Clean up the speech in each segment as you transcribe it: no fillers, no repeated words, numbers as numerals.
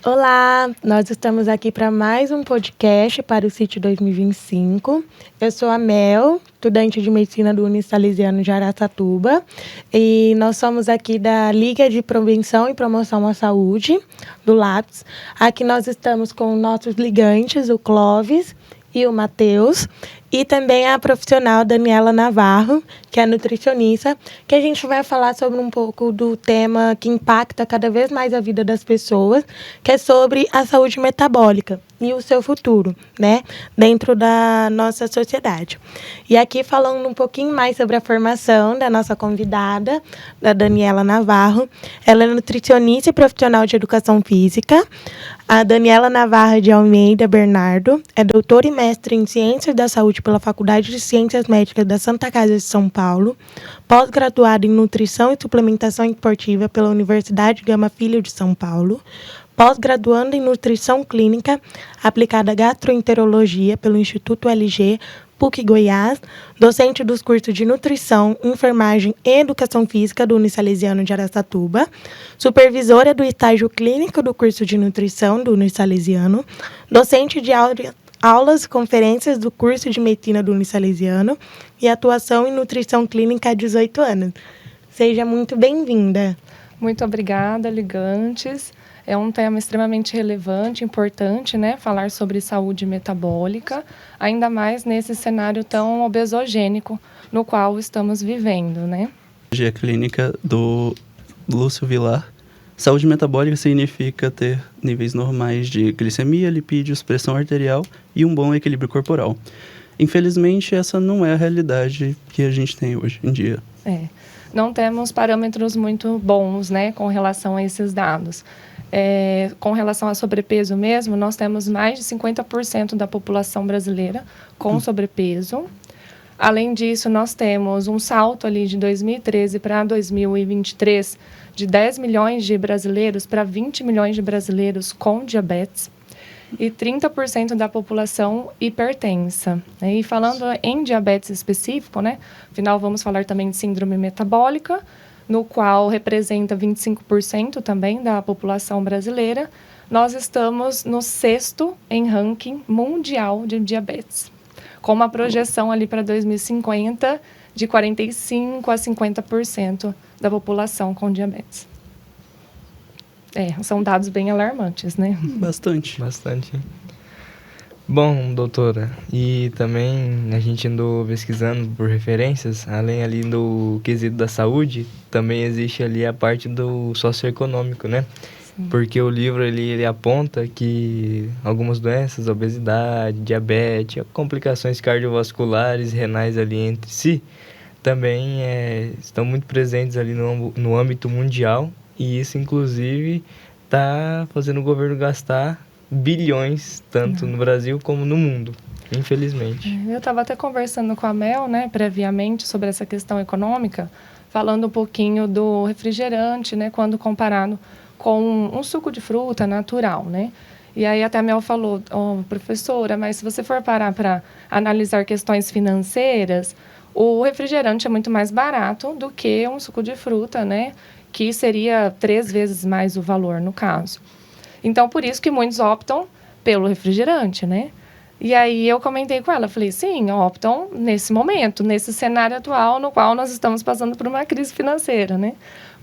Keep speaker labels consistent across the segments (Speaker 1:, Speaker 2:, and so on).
Speaker 1: Olá, nós estamos aqui para mais um podcast para o CIT 2025. Eu sou a Mel, estudante de Medicina do Unisalesiano de Araçatuba, e nós somos aqui da Liga de Prevenção e Promoção à Saúde, do LAPS. Aqui nós estamos com nossos ligantes, o Clóvis e o Matheus, e também a profissional Daniela Navarro, que é nutricionista, que a gente vai falar sobre um pouco do tema que impacta cada vez mais a vida das pessoas, que é sobre a saúde metabólica e o seu futuro, né, dentro da nossa sociedade. E aqui falando um pouquinho mais sobre a formação da nossa convidada, da Daniela Navarro. Ela é nutricionista e profissional de educação física. A Daniela Navarro de Almeida Bernardo é doutora e mestre em Ciências da Saúde pela Faculdade de Ciências Médicas da Santa Casa de São Paulo, pós-graduada em Nutrição e Suplementação Esportiva pela Universidade Gama Filho de São Paulo, pós-graduando em Nutrição Clínica aplicada à Gastroenterologia pelo Instituto LG, PUC Goiás, docente dos cursos de Nutrição, Enfermagem e Educação Física do Unisalesiano de Araçatuba, supervisora do estágio clínico do curso de Nutrição do Unisalesiano, docente de aulas e conferências do curso de Medicina do Unisalesiano e atuação em Nutrição Clínica há 18 anos. Seja muito bem-vinda.
Speaker 2: Muito obrigada, ligantes. É um tema extremamente relevante, importante, né? Falar sobre saúde metabólica, ainda mais nesse cenário tão obesogênico no qual estamos vivendo, né?
Speaker 3: A clínica do Lúcio Vilar. Saúde metabólica significa ter níveis normais de glicemia, lipídios, pressão arterial e um bom equilíbrio corporal. Infelizmente, essa não é a realidade que a gente tem hoje em dia.
Speaker 2: Não temos parâmetros muito bons, né, com relação a esses dados. Com relação a sobrepeso mesmo, nós temos mais de 50% da população brasileira com sobrepeso. Além disso, nós temos um salto ali de 2013 para 2023 de 10 milhões de brasileiros para 20 milhões de brasileiros com diabetes e 30% da população hipertensa. E falando em diabetes específico, né, afinal vamos falar também de síndrome metabólica, no qual representa 25% também da população brasileira. Nós estamos no 6º em ranking mundial de diabetes, com uma projeção ali para 2050 de 45% a 50% da população com diabetes. São dados bem alarmantes, né?
Speaker 3: Bastante.
Speaker 4: Bom, doutora, e também a gente andou pesquisando por referências, além ali do quesito da saúde, também existe ali a parte do socioeconômico, né? Sim. Porque o livro ele aponta que algumas doenças, obesidade, diabetes, complicações cardiovasculares, renais ali entre si, também estão muito presentes ali no âmbito mundial, e isso inclusive está fazendo o governo gastar bilhões, tanto no Brasil como no mundo, infelizmente.
Speaker 2: Eu estava até conversando com a Mel, né, previamente, sobre essa questão econômica, falando um pouquinho do refrigerante, né, quando comparado com um suco de fruta natural, né? E aí até a Mel falou, professora, mas se você for parar para analisar questões financeiras, o refrigerante é muito mais barato do que um suco de fruta, né, que seria 3 vezes mais o valor no caso. Então, por isso que muitos optam pelo refrigerante, né? E aí eu comentei com ela, falei, sim, optam nesse momento, nesse cenário atual no qual nós estamos passando por uma crise financeira, né?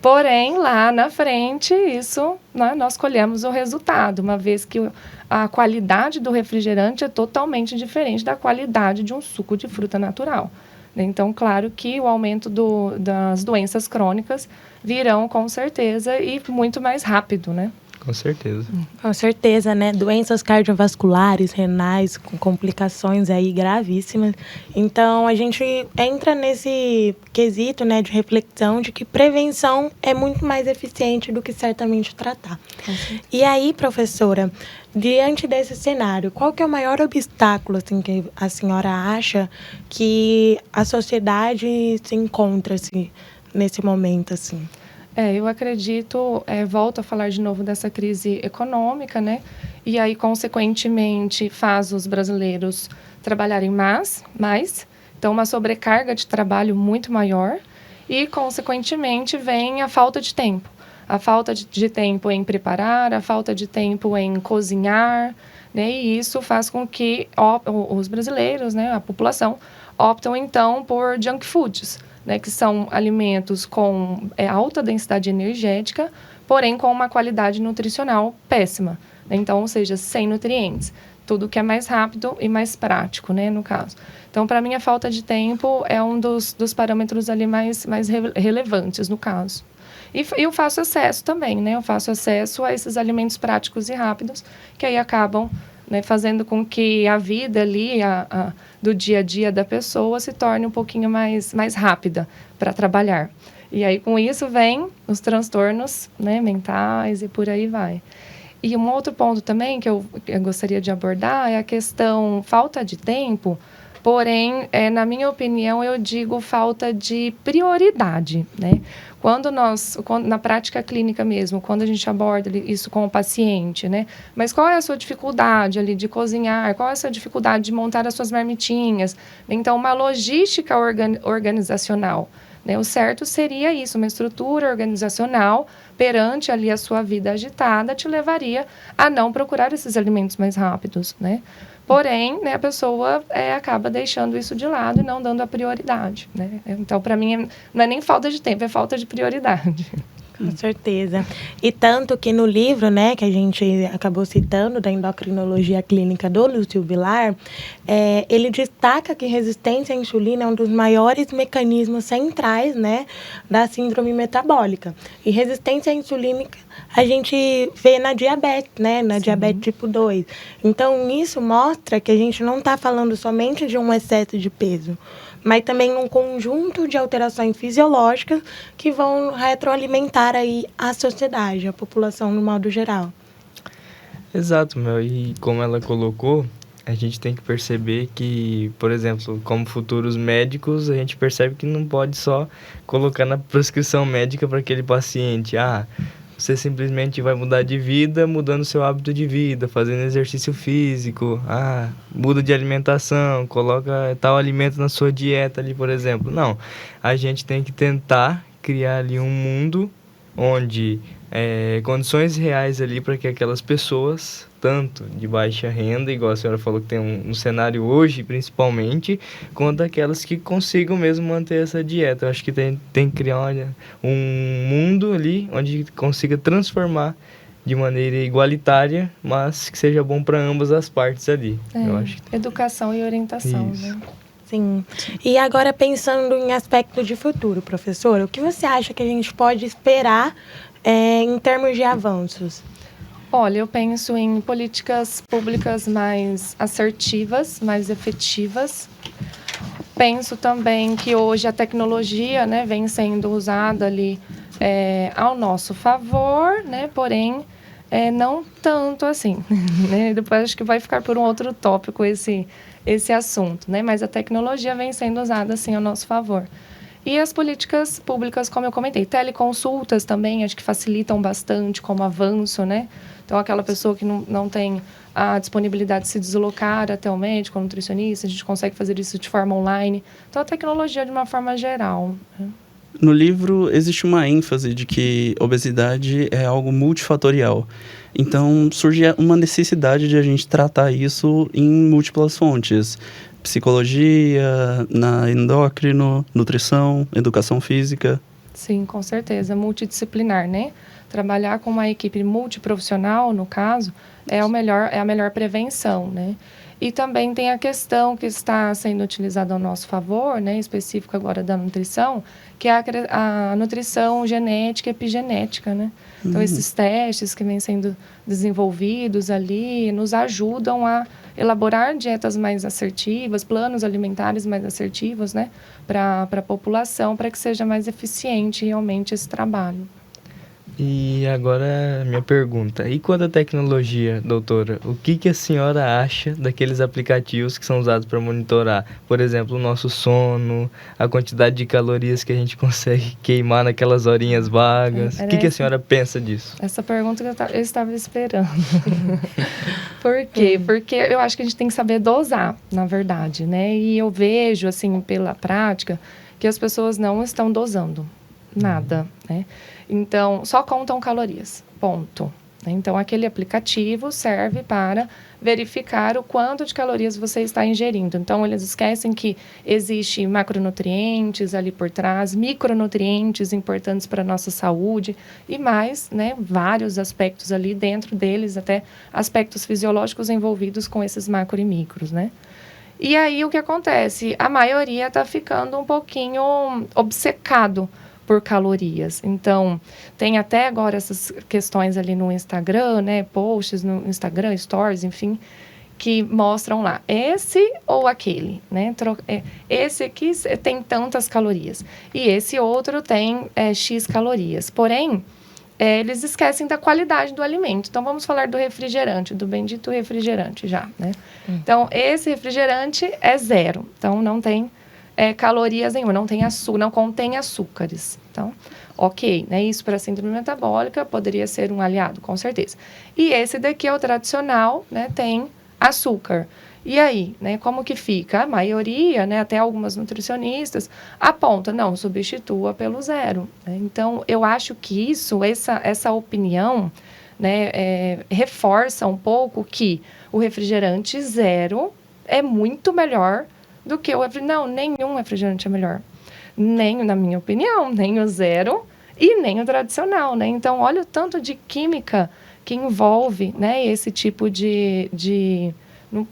Speaker 2: Porém, lá na frente, isso, né, nós colhemos o resultado, uma vez que a qualidade do refrigerante é totalmente diferente da qualidade de um suco de fruta natural. Então, claro que o aumento das doenças crônicas virão com certeza e muito mais rápido, né?
Speaker 4: Com certeza.
Speaker 1: Com certeza, né? Doenças cardiovasculares, renais, com complicações aí gravíssimas. Então, a gente entra nesse quesito, né, de reflexão de que prevenção é muito mais eficiente do que certamente tratar. E aí, professora, diante desse cenário, qual que é o maior obstáculo, assim, que a senhora acha que a sociedade se encontra, assim, nesse momento, assim?
Speaker 2: Eu acredito, volto a falar de novo dessa crise econômica, né? E aí, consequentemente, faz os brasileiros trabalharem mais, então uma sobrecarga de trabalho muito maior e, consequentemente, vem a falta de tempo. A falta de tempo em preparar, a falta de tempo em cozinhar, né? E isso faz com que os brasileiros, né, a população, optam então por junk foods, né, que são alimentos com alta densidade energética, porém com uma qualidade nutricional péssima, né? Então, ou seja, sem nutrientes. Tudo que é mais rápido e mais prático, né, no caso. Então, para mim, a falta de tempo é um dos parâmetros ali mais relevantes, no caso. E o fácil acesso também, né? O fácil acesso a esses alimentos práticos e rápidos, que aí acabam, né, fazendo com que a vida ali, do dia a dia da pessoa, se torne um pouquinho mais rápida para trabalhar. E aí, com isso, vem os transtornos, né, mentais e por aí vai. E um outro ponto também que eu gostaria de abordar é a questão falta de tempo, porém, na minha opinião, eu digo falta de prioridade, né? Quando na prática clínica mesmo, quando a gente aborda isso com o paciente, né? Mas qual é a sua dificuldade ali de cozinhar? Qual é a sua dificuldade de montar as suas marmitinhas? Então, uma logística organizacional, né? O certo seria isso, uma estrutura organizacional perante ali a sua vida agitada te levaria a não procurar esses alimentos mais rápidos, né? Porém, né, a pessoa acaba deixando isso de lado e não dando a prioridade, né? Então, para mim, não é nem falta de tempo, é falta de prioridade.
Speaker 1: Com certeza. E tanto que no livro, né, que a gente acabou citando, da endocrinologia clínica do Lúcio Vilar, ele destaca que resistência à insulina é um dos maiores mecanismos centrais, né, da síndrome metabólica. E resistência à insulina a gente vê na diabetes, né, na diabetes tipo 2. Então, isso mostra que a gente não está falando somente de um excesso de peso, mas também um conjunto de alterações fisiológicas que vão retroalimentar aí a sociedade, a população no modo geral.
Speaker 4: Exato, Mel. E como ela colocou, a gente tem que perceber que, por exemplo, como futuros médicos, a gente percebe que não pode só colocar na prescrição médica para aquele paciente, você simplesmente vai mudar de vida mudando seu hábito de vida, fazendo exercício físico, muda de alimentação, coloca tal alimento na sua dieta ali, por exemplo. Não, a gente tem que tentar criar ali um mundo onde condições reais ali para que aquelas pessoas, tanto de baixa renda, igual a senhora falou que tem um cenário hoje, principalmente, quanto aquelas que consigam mesmo manter essa dieta. Eu acho que tem que criar um mundo ali onde consiga transformar de maneira igualitária, mas que seja bom para ambas as partes ali. Eu acho que...
Speaker 2: Educação e orientação,
Speaker 4: Isso.
Speaker 2: né?
Speaker 1: Sim. E agora, pensando em aspecto de futuro, professora, o que você acha que a gente pode esperar em termos de avanços?
Speaker 2: Olha, eu penso em políticas públicas mais assertivas, mais efetivas. Penso também que hoje a tecnologia, né, vem sendo usada ali ao nosso favor, né, porém não tanto assim. Né? Depois acho que vai ficar por um outro tópico esse assunto, né? Mas a tecnologia vem sendo usada assim ao nosso favor. E as políticas públicas, como eu comentei, teleconsultas também, acho que facilitam bastante como avanço, né? Então, aquela pessoa que não tem a disponibilidade de se deslocar até o médico, o nutricionista, a gente consegue fazer isso de forma online. Então, a tecnologia de uma forma geral, né?
Speaker 3: No livro, existe uma ênfase de que obesidade é algo multifatorial. Então, surge uma necessidade de a gente tratar isso em múltiplas fontes. Psicologia, na endócrino, nutrição, educação física.
Speaker 2: Sim, com certeza. Multidisciplinar, né? Trabalhar com uma equipe multiprofissional, no caso, é a melhor prevenção, né? E também tem a questão que está sendo utilizada ao nosso favor, né, específico agora da nutrição, que é a nutrição genética e epigenética, né? Então, esses testes que vêm sendo desenvolvidos ali nos ajudam a elaborar dietas mais assertivas, planos alimentares mais assertivos, né, para a população, para que seja mais eficiente realmente esse trabalho.
Speaker 4: E agora, minha pergunta. E quanto à tecnologia, doutora, o que a senhora acha daqueles aplicativos que são usados para monitorar, por exemplo, o nosso sono, a quantidade de calorias que a gente consegue queimar naquelas horinhas vagas? O que a senhora pensa disso?
Speaker 2: Essa pergunta que eu estava esperando. Por quê? Porque eu acho que a gente tem que saber dosar, na verdade, né? E eu vejo, assim, pela prática, que as pessoas não estão dosando. nada, né? Então, só contam calorias, ponto. Então, aquele aplicativo serve para verificar o quanto de calorias você está ingerindo. Então, eles esquecem que existe macronutrientes ali por trás, micronutrientes importantes para a nossa saúde e mais, né, vários aspectos ali dentro deles, até aspectos fisiológicos envolvidos com esses macro e micros, né? E aí, o que acontece? A maioria está ficando um pouquinho obcecado por calorias. Então, tem até agora essas questões ali no Instagram, né? Posts no Instagram, stories, enfim, que mostram lá, esse ou aquele, né? Esse aqui tem tantas calorias e esse outro tem X calorias. Porém, eles esquecem da qualidade do alimento. Então, vamos falar do refrigerante, do bendito refrigerante já, né? Então, esse refrigerante é 0. Então, não tem calorias nenhuma, não contém açúcares. Então, ok, né? Isso para a síndrome metabólica poderia ser um aliado, com certeza. E esse daqui é o tradicional, né? Tem açúcar. E aí, né? Como que fica? A maioria, né? Até algumas nutricionistas apontam, não, substitua pelo 0. Né? Então, eu acho que essa opinião, né? Reforça um pouco que o refrigerante 0 é muito melhor do que o refrigerante. Não, nenhum refrigerante é melhor. Nem, na minha opinião, nem o 0 e nem o tradicional, né? Então, olha o tanto de química que envolve, né, esse tipo de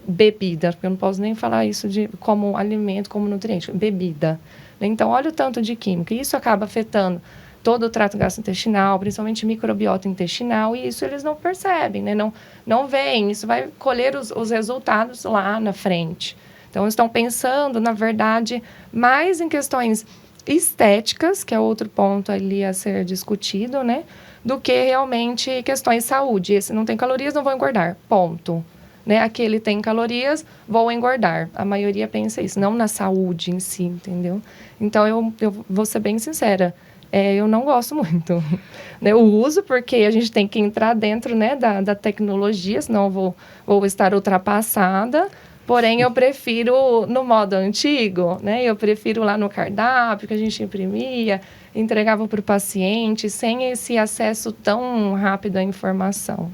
Speaker 2: bebida, porque eu não posso nem falar isso como alimento, como nutriente, bebida. Então, olha o tanto de química. E isso acaba afetando todo o trato gastrointestinal, principalmente microbiota intestinal, e isso eles não percebem, né? Não veem, isso vai colher os resultados lá na frente. Então, estão pensando, na verdade, mais em questões estéticas, que é outro ponto ali a ser discutido, né? Do que realmente questões de saúde. Esse não tem calorias, não vou engordar. Ponto. Né? Aquele tem calorias, vou engordar. A maioria pensa isso, não na saúde em si, entendeu? Então, eu vou ser bem sincera. Eu não gosto muito. Eu uso porque a gente tem que entrar dentro, né, da tecnologia, senão eu vou estar ultrapassada. Porém, eu prefiro no modo antigo, né? Eu prefiro lá no cardápio, que a gente imprimia, entregava para o paciente, sem esse acesso tão rápido à informação.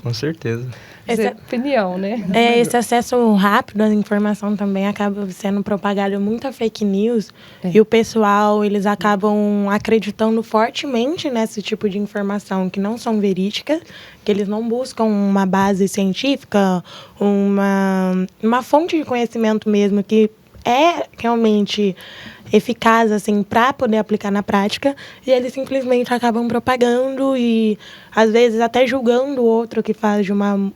Speaker 4: Com certeza.
Speaker 2: Essa opinião, né?
Speaker 1: Esse acesso rápido à informação também acaba sendo propagado muita fake news e o pessoal, eles acabam acreditando fortemente nesse tipo de informação que não são verídicas, que eles não buscam uma base científica, uma fonte de conhecimento mesmo que é realmente eficaz, assim, para poder aplicar na prática, e eles simplesmente acabam propagando e, às vezes, até julgando o outro que faz de uma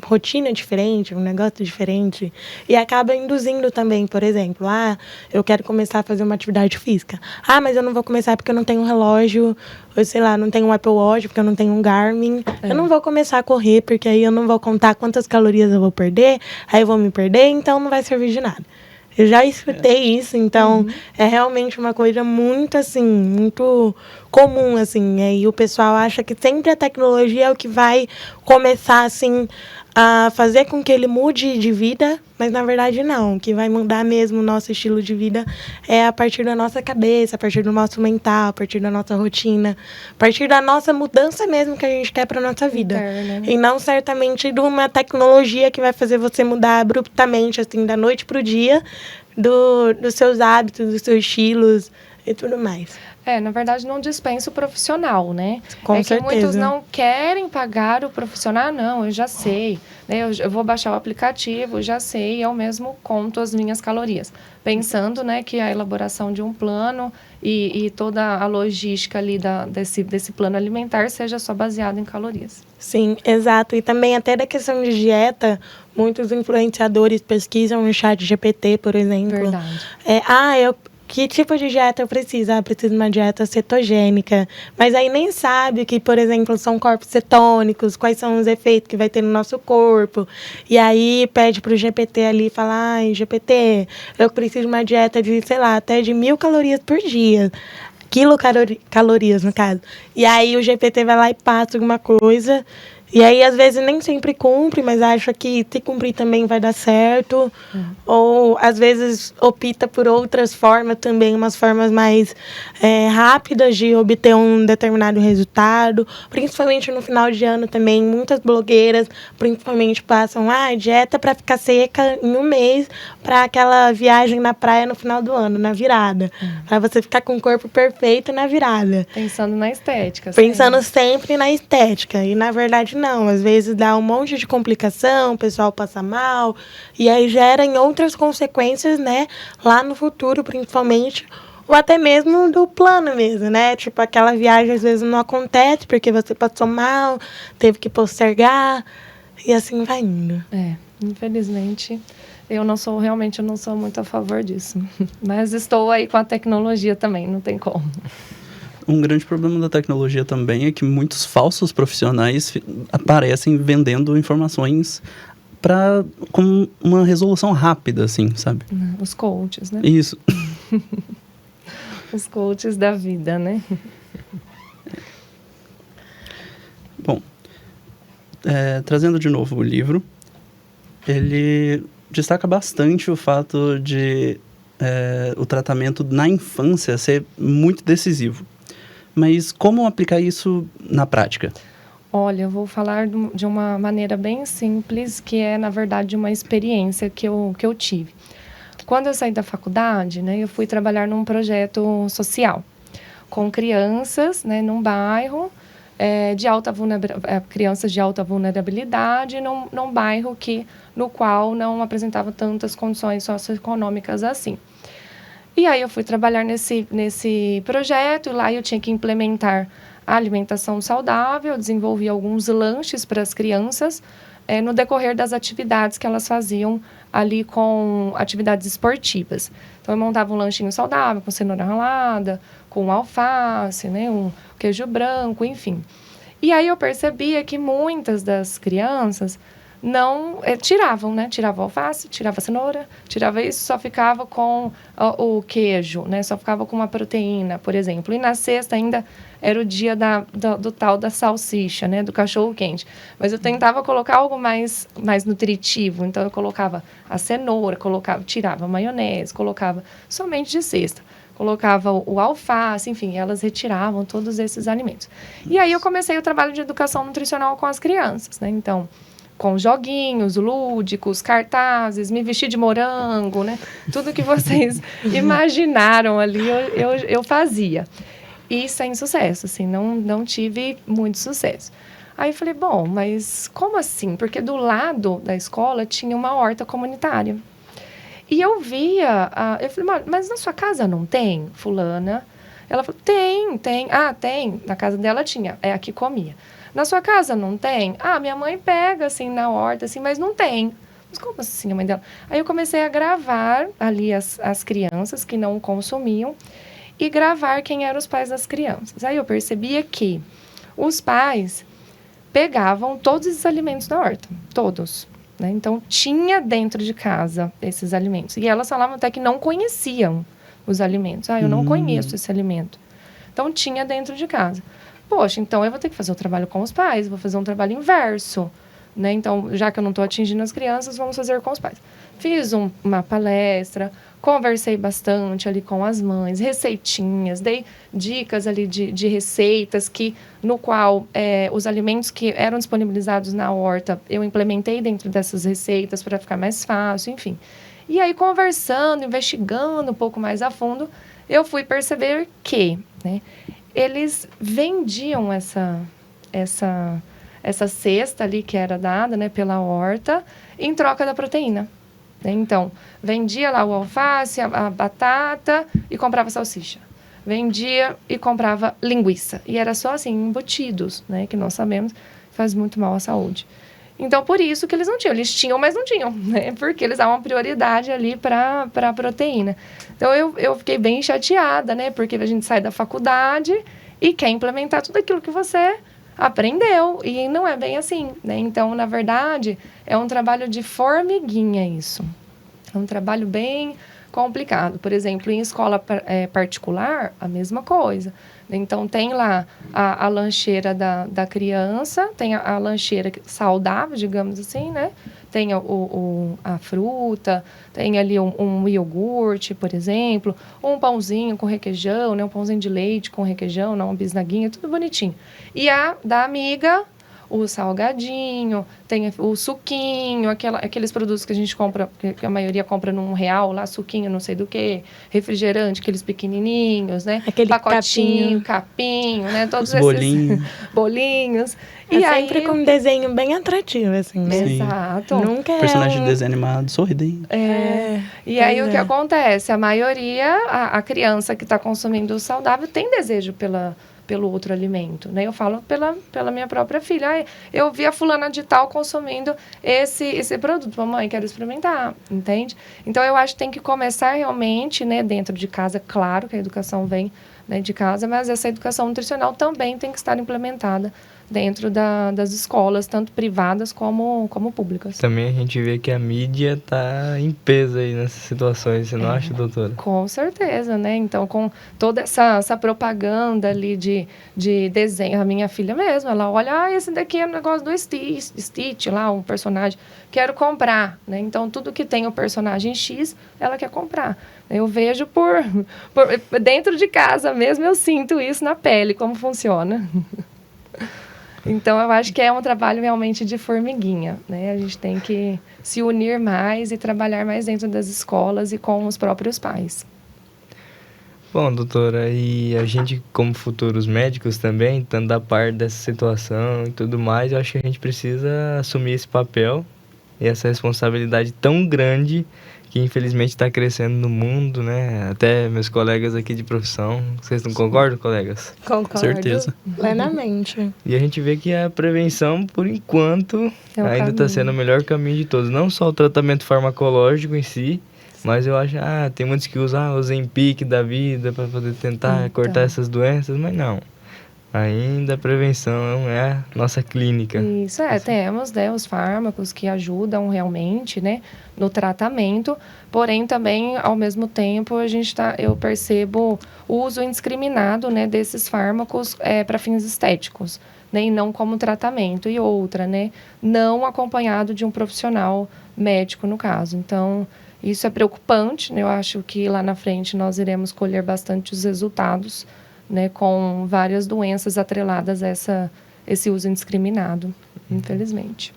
Speaker 1: rotina diferente, um negócio diferente, e acaba induzindo também, por exemplo, eu quero começar a fazer uma atividade física. Mas eu não vou começar porque eu não tenho um relógio, ou sei lá, não tenho um Apple Watch, porque eu não tenho um Garmin. Eu não vou começar a correr, porque aí eu não vou contar quantas calorias eu vou perder, aí eu vou me perder, então não vai servir de nada. Eu já escutei isso, então é realmente uma coisa muito, assim, muito comum, assim. E o pessoal acha que sempre a tecnologia é o que vai começar, assim, a fazer com que ele mude de vida, mas na verdade não. O que vai mudar mesmo o nosso estilo de vida é a partir da nossa cabeça, a partir do nosso mental, a partir da nossa rotina, a partir da nossa mudança mesmo que a gente quer para nossa vida. Interna. E não certamente de uma tecnologia que vai fazer você mudar abruptamente, assim, da noite para o dia, dos seus hábitos, dos seus estilos e tudo mais.
Speaker 2: Na verdade, não dispensa o profissional, né?
Speaker 1: Com certeza.
Speaker 2: Que muitos não querem pagar o profissional. Não, eu já sei. Né? Eu vou baixar o aplicativo, já sei, eu mesmo conto as minhas calorias. Pensando, né, que a elaboração de um plano e toda a logística ali desse plano alimentar seja só baseada em calorias.
Speaker 1: Sim, exato. E também até da questão de dieta, muitos influenciadores pesquisam no ChatGPT, por exemplo.
Speaker 2: Verdade.
Speaker 1: Que tipo de dieta eu preciso? Eu preciso de uma dieta cetogênica. Mas aí nem sabe que, por exemplo, são corpos cetônicos, quais são os efeitos que vai ter no nosso corpo. E aí pede para o GPT ali, fala, GPT, eu preciso de uma dieta de, sei lá, até de 1.000 calorias por dia. Quilocalorias, no caso. E aí o GPT vai lá e passa alguma coisa E aí, às vezes, nem sempre cumpre, mas acha que se cumprir também vai dar certo. Ou, às vezes, opta por outras formas também, umas formas mais rápidas de obter um determinado resultado. Principalmente no final de ano também, muitas blogueiras, principalmente, passam dieta para ficar seca em um mês, para aquela viagem na praia no final do ano, na virada. Para você ficar com o corpo perfeito na virada.
Speaker 2: Pensando na estética.
Speaker 1: Pensando sempre na estética. E, na verdade, não. Às vezes dá um monte de complicação, o pessoal passa mal. E aí gera em outras consequências, né? Lá no futuro, principalmente. Ou até mesmo do plano mesmo, né? Tipo, aquela viagem às vezes não acontece porque você passou mal, teve que postergar. E assim vai indo.
Speaker 2: Infelizmente, eu não sou muito a favor disso. Mas estou aí com a tecnologia também, não tem como.
Speaker 3: Um grande problema da tecnologia também é que muitos falsos profissionais aparecem vendendo informações com uma resolução rápida, assim, sabe?
Speaker 2: Os coaches, né?
Speaker 3: Isso.
Speaker 2: Os coaches da vida, né?
Speaker 3: Bom, trazendo de novo o livro, ele destaca bastante o fato de o tratamento na infância ser muito decisivo. Mas como aplicar isso na prática?
Speaker 2: Olha, eu vou falar de uma maneira bem simples, que é, na verdade, uma experiência que eu tive. Quando eu saí da faculdade, né, eu fui trabalhar num projeto social com crianças, né, num bairro crianças de alta vulnerabilidade, num bairro no qual não apresentava tantas condições socioeconômicas assim. E aí eu fui trabalhar nesse projeto, e lá eu tinha que implementar a alimentação saudável, desenvolvi alguns lanches para as crianças, no decorrer das atividades que elas faziam ali com atividades esportivas. Então, eu montava um lanchinho saudável, com cenoura ralada, com alface, né, um queijo branco, enfim. E aí eu percebia que muitas das crianças não tiravam, né? Tirava alface, tirava cenoura, tirava isso, só ficava com o queijo, né? Só ficava com uma proteína, por exemplo. E na sexta ainda era o dia do tal da salsicha, né? Do cachorro-quente. Mas eu tentava colocar algo mais nutritivo. Então, eu colocava a cenoura, tirava a maionese, colocava somente de sexta. Colocava o alface, enfim, elas retiravam todos esses alimentos. E aí eu comecei o trabalho de educação nutricional com as crianças, né? Então, com joguinhos lúdicos, cartazes, me vestir de morango, né? Tudo que vocês imaginaram ali, eu fazia. E sem sucesso, assim, não tive muito sucesso. Aí eu falei, bom, mas como assim? Porque do lado da escola tinha uma horta comunitária. E eu via, eu falei, mas na sua casa não tem, fulana? Ela falou, tem. Ah, tem. Na casa dela tinha, é a que comia. Na sua casa não tem? Ah, minha mãe pega, assim, na horta, assim, mas não tem. Mas como assim a mãe dela? Aí eu comecei a gravar ali as crianças que não consumiam e gravar quem eram os pais das crianças. Aí eu percebia que os pais pegavam todos esses alimentos da horta, todos, né? Então, tinha dentro de casa esses alimentos. E elas falavam até que não conheciam os alimentos. Ah, eu não conheço esse alimento. Então, tinha dentro de casa. Poxa, então eu vou ter que fazer o trabalho com os pais, vou fazer um trabalho inverso, né? Então, já que eu não estou atingindo as crianças, vamos fazer com os pais. Fiz uma palestra, conversei bastante ali com as mães, receitinhas, dei dicas ali de receitas no qual os alimentos que eram disponibilizados na horta, eu implementei dentro dessas receitas para ficar mais fácil, enfim. E aí, conversando, investigando um pouco mais a fundo, eu fui perceber que, né, eles vendiam essa cesta ali que era dada, né, pela horta em troca da proteína. Então, vendia lá o alface, a batata e comprava salsicha. Vendia e comprava linguiça. E era só assim, embutidos, né, que nós sabemos faz muito mal à saúde. Então, por isso que eles não tinham. Eles tinham, mas não tinham, né? Porque eles davam prioridade ali para a proteína. Então, eu fiquei bem chateada, né? Porque a gente sai da faculdade e quer implementar tudo aquilo que você aprendeu. E não é bem assim, né? Então, na verdade, é um trabalho de formiguinha isso. É um trabalho bem complicado. Por exemplo, em escola particular, a mesma coisa. Então, tem lá a lancheira da criança, tem a lancheira saudável, digamos assim, né? Tem a fruta, tem ali um iogurte, por exemplo, um pãozinho com requeijão, né? Um pãozinho de leite com requeijão, não, uma bisnaguinha, tudo bonitinho. E a da amiga, o salgadinho, tem o suquinho, aqueles produtos que a gente compra, que a maioria compra num real, lá, suquinho, não sei do que, refrigerante, aqueles pequenininhos, né?
Speaker 1: Aquele
Speaker 2: pacotinho, capinho, né? Todos
Speaker 3: Os bolinhos.
Speaker 2: bolinhos.
Speaker 1: E sempre com um desenho bem atrativo, assim, né?
Speaker 3: Sim.
Speaker 2: Exato.
Speaker 1: Nunca
Speaker 3: Personagem de desenho animado, sorridente.
Speaker 2: E aí o que acontece? A maioria, a criança que está consumindo o saudável tem desejo pelo outro alimento, né? Eu falo pela minha própria filha. Eu vi a fulana de tal consumindo esse produto. Mamãe, quero experimentar, entende? Então, eu acho que tem que começar realmente, né, dentro de casa. Claro que a educação vem, né, de casa, mas essa educação nutricional também tem que estar implementada dentro das escolas, tanto privadas como públicas.
Speaker 4: Também a gente vê que a mídia está em peso aí nessas situações, você não acha, doutora?
Speaker 2: Com certeza, né? Então, com toda essa propaganda ali de desenho, a minha filha mesmo, ela olha, esse daqui é um negócio do Stitch, lá, um personagem, quero comprar, né? Então, tudo que tem o personagem X, ela quer comprar. Eu vejo por dentro de casa mesmo, eu sinto isso na pele, como funciona. Então, eu acho que é um trabalho realmente de formiguinha, né? A gente tem que se unir mais e trabalhar mais dentro das escolas e com os próprios pais.
Speaker 4: Bom, doutora, e a gente, como futuros médicos também, estando a par dessa situação e tudo mais, eu acho que a gente precisa assumir esse papel e essa responsabilidade tão grande que infelizmente está crescendo no mundo, né? Até meus colegas aqui de profissão. Vocês não concordam, colegas?
Speaker 1: Concordo.
Speaker 3: Certeza.
Speaker 1: Plenamente.
Speaker 4: E a gente vê que a prevenção, por enquanto, ainda está sendo o melhor caminho de todos. Não só o tratamento farmacológico em si, mas eu acho, tem muitos que usam o Ozempic da vida para poder tentar cortar essas doenças, mas não. Ainda a prevenção é a nossa clínica.
Speaker 2: Isso, temos, né, os fármacos que ajudam realmente, né, no tratamento, porém também, ao mesmo tempo, eu percebo o uso indiscriminado, né, desses fármacos para fins estéticos, né, e não como tratamento. E outra, né, não acompanhado de um profissional médico, no caso. Então, isso é preocupante, né, eu acho que lá na frente nós iremos colher bastante os resultados, né, com várias doenças atreladas a esse uso indiscriminado, infelizmente.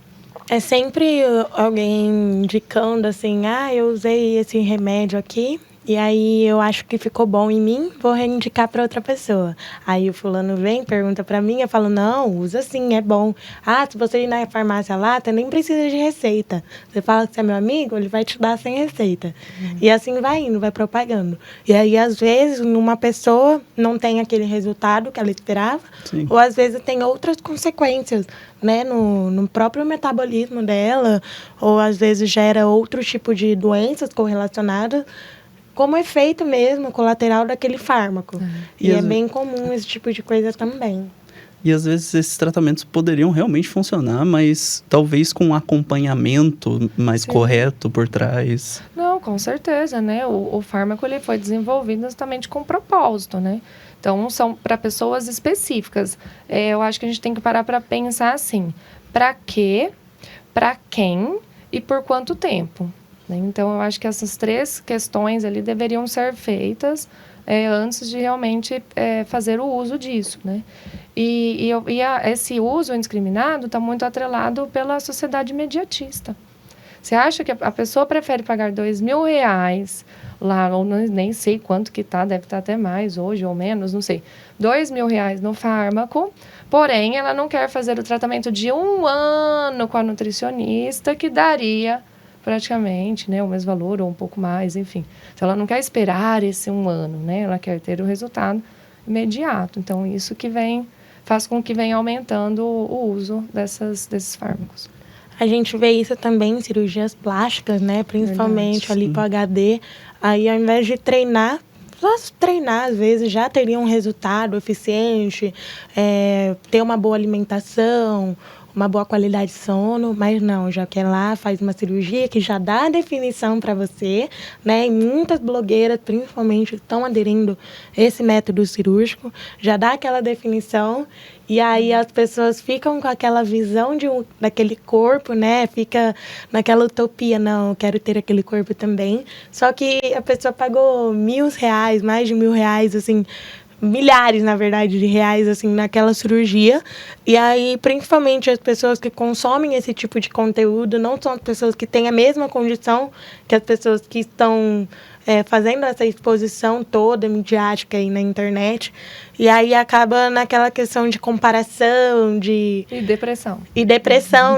Speaker 1: É sempre alguém indicando assim, eu usei esse remédio aqui, e aí eu acho que ficou bom em mim, vou reindicar para outra pessoa. Aí o fulano vem, pergunta para mim, eu falo, não, usa sim, é bom. Se você ir na farmácia lá, você nem precisa de receita. Você fala que você é meu amigo, ele vai te dar sem receita. E assim vai indo, vai propagando. E aí, às vezes, numa pessoa não tem aquele resultado que ela esperava,
Speaker 3: Sim.
Speaker 1: ou às vezes tem outras consequências, né, no próprio metabolismo dela, ou às vezes gera outro tipo de doenças correlacionadas, como efeito mesmo colateral daquele fármaco. E é bem comum esse tipo de coisa também.
Speaker 3: E às vezes esses tratamentos poderiam realmente funcionar, mas talvez com um acompanhamento mais correto por trás.
Speaker 2: Não, com certeza, né? O fármaco ele foi desenvolvido justamente com propósito, né? Então, são para pessoas específicas. Eu acho que a gente tem que parar para pensar assim, para quê, para quem e por quanto tempo. Então, eu acho que essas 3 questões ali deveriam ser feitas antes de realmente fazer o uso disso, né? Esse uso indiscriminado está muito atrelado pela sociedade imediatista. Você acha que a pessoa prefere pagar R$2.000 lá, ou nem sei quanto que tá, deve estar até mais hoje ou menos, não sei, R$2.000 no fármaco, porém ela não quer fazer o tratamento de 1 ano com a nutricionista, que daria praticamente, né, o mesmo valor ou um pouco mais, enfim. Então, ela não quer esperar esse 1 ano, né? Ela quer ter o resultado imediato. Então, isso que faz com que venha aumentando o uso desses fármacos.
Speaker 1: A gente vê isso também em cirurgias plásticas, né? Principalmente ali pro HD. Aí, ao invés de treinar, só treinar, às vezes, já teria um resultado eficiente, ter uma boa alimentação, uma boa qualidade de sono, mas não, já quer lá, faz uma cirurgia que já dá a definição para você, né? E muitas blogueiras, principalmente, estão aderindo a esse método cirúrgico, já dá aquela definição, e aí as pessoas ficam com aquela visão daquele corpo, né? Fica naquela utopia, não, eu quero ter aquele corpo também. Só que a pessoa pagou R$ 1.000, mais de R$ 1.000, assim, milhares, na verdade, de reais, assim, naquela cirurgia. E aí, principalmente, as pessoas que consomem esse tipo de conteúdo não são as pessoas que têm a mesma condição que as pessoas que estão fazendo essa exposição toda midiática aí na internet. E aí acaba naquela questão de comparação,
Speaker 2: E depressão.
Speaker 1: E depressão,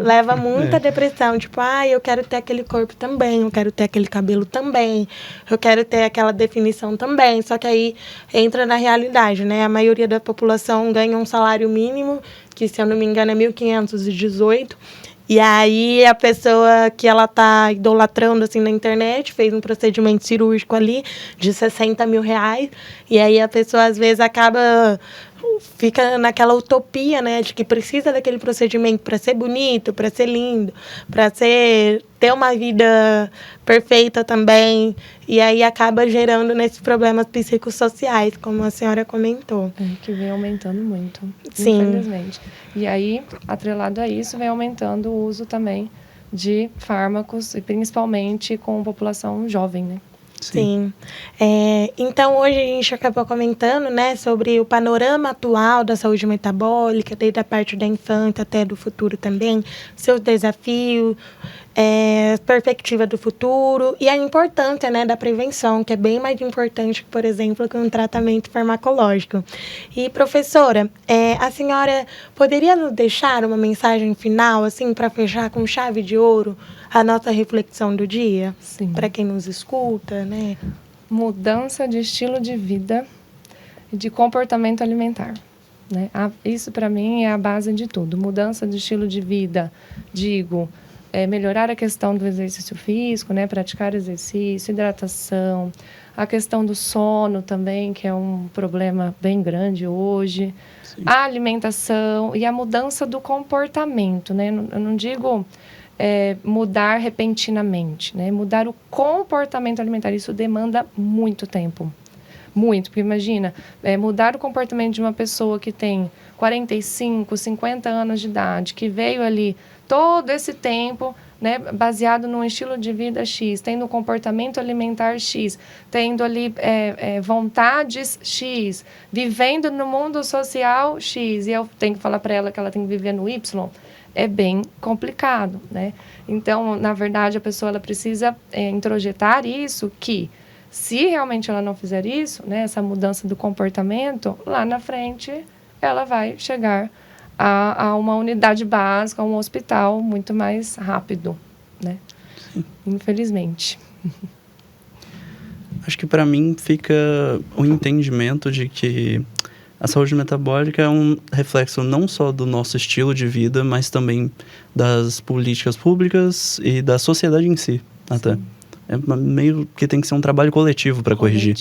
Speaker 1: leva muita depressão. Tipo, eu quero ter aquele corpo também, eu quero ter aquele cabelo também, eu quero ter aquela definição também. Só que aí entra na realidade, né? A maioria da população ganha um salário mínimo, que, se eu não me engano, é 1.518. E aí a pessoa que ela tá idolatrando assim na internet fez um procedimento cirúrgico ali de R$ 60 mil. E aí a pessoa às vezes fica naquela utopia, né, de que precisa daquele procedimento para ser bonito, para ser lindo, para ter uma vida perfeita também. E aí acaba gerando nesses problemas psicossociais, como a senhora comentou.
Speaker 2: Que vem aumentando muito,
Speaker 1: Sim.
Speaker 2: Infelizmente. E aí, atrelado a isso, vem aumentando o uso também de fármacos, e principalmente com a população jovem, né?
Speaker 1: Sim. Então, hoje a gente acabou comentando, né, sobre o panorama atual da saúde metabólica, desde a parte da infância até do futuro também, seus desafios, perspectiva do futuro e a importância, né, da prevenção, que é bem mais importante, por exemplo, que um tratamento farmacológico. E, professora, a senhora poderia nos deixar uma mensagem final, assim, para fechar com chave de ouro a nossa reflexão do dia?
Speaker 2: Sim.
Speaker 1: Para quem nos escuta, né?
Speaker 2: Mudança de estilo de vida e de comportamento alimentar, né? Isso, para mim, é a base de tudo. Mudança de estilo de vida, digo, melhorar a questão do exercício físico, né? Praticar exercício, hidratação, a questão do sono também, que é um problema bem grande hoje, Sim. A alimentação e a mudança do comportamento, né? Eu não digo mudar repentinamente, né? Mudar o comportamento alimentar, isso demanda muito tempo. Muito, porque imagina, mudar o comportamento de uma pessoa que tem 45, 50 anos de idade, que veio ali todo esse tempo, né, baseado num estilo de vida X, tendo um comportamento alimentar X, tendo ali vontades X, vivendo no mundo social X, e eu tenho que falar para ela que ela tem que viver no Y, é bem complicado, né? Então, na verdade, a pessoa ela precisa introjetar isso, que se realmente ela não fizer isso, né, essa mudança do comportamento, lá na frente ela vai chegar a uma unidade básica, a um hospital muito mais rápido, né? Sim. Infelizmente.
Speaker 3: Acho que para mim fica o entendimento de que a saúde metabólica é um reflexo não só do nosso estilo de vida, mas também das políticas públicas e da sociedade em si, até. É meio que tem que ser um trabalho coletivo para corrigir.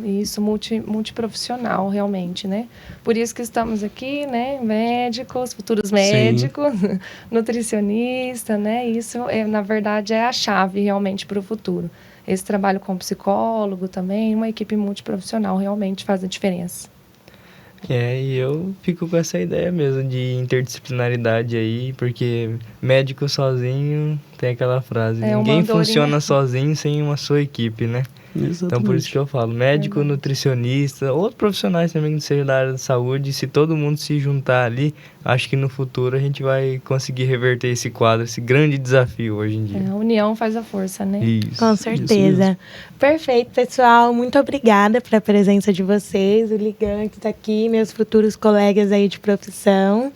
Speaker 2: Isso, multiprofissional, realmente, né? Por isso que estamos aqui, né? Médicos, futuros médicos, nutricionista, né? Isso, na verdade, é a chave, realmente, para o futuro. Esse trabalho com psicólogo também, uma equipe multiprofissional, realmente faz a diferença.
Speaker 4: E eu fico com essa ideia mesmo de interdisciplinaridade aí, porque médico sozinho tem aquela frase, ninguém funciona sozinho sem uma sua equipe, né? Exatamente. Então, por isso que eu falo, médico, nutricionista, outros profissionais também que sejam da área da saúde, se todo mundo se juntar ali, acho que no futuro a gente vai conseguir reverter esse quadro, esse grande desafio hoje em dia.
Speaker 2: A união faz a força, né?
Speaker 4: Isso.
Speaker 1: Com certeza. Perfeito, pessoal. Muito obrigada pela presença de vocês, o Ligante está aqui, meus futuros colegas aí de profissão.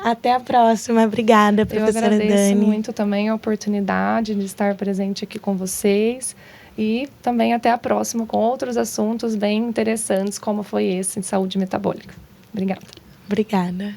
Speaker 1: Até a próxima. Obrigada, professora Dani.
Speaker 2: Eu agradeço muito também a oportunidade de estar presente aqui com vocês. E também até a próxima com outros assuntos bem interessantes, como foi esse em saúde metabólica. Obrigada.
Speaker 1: Obrigada.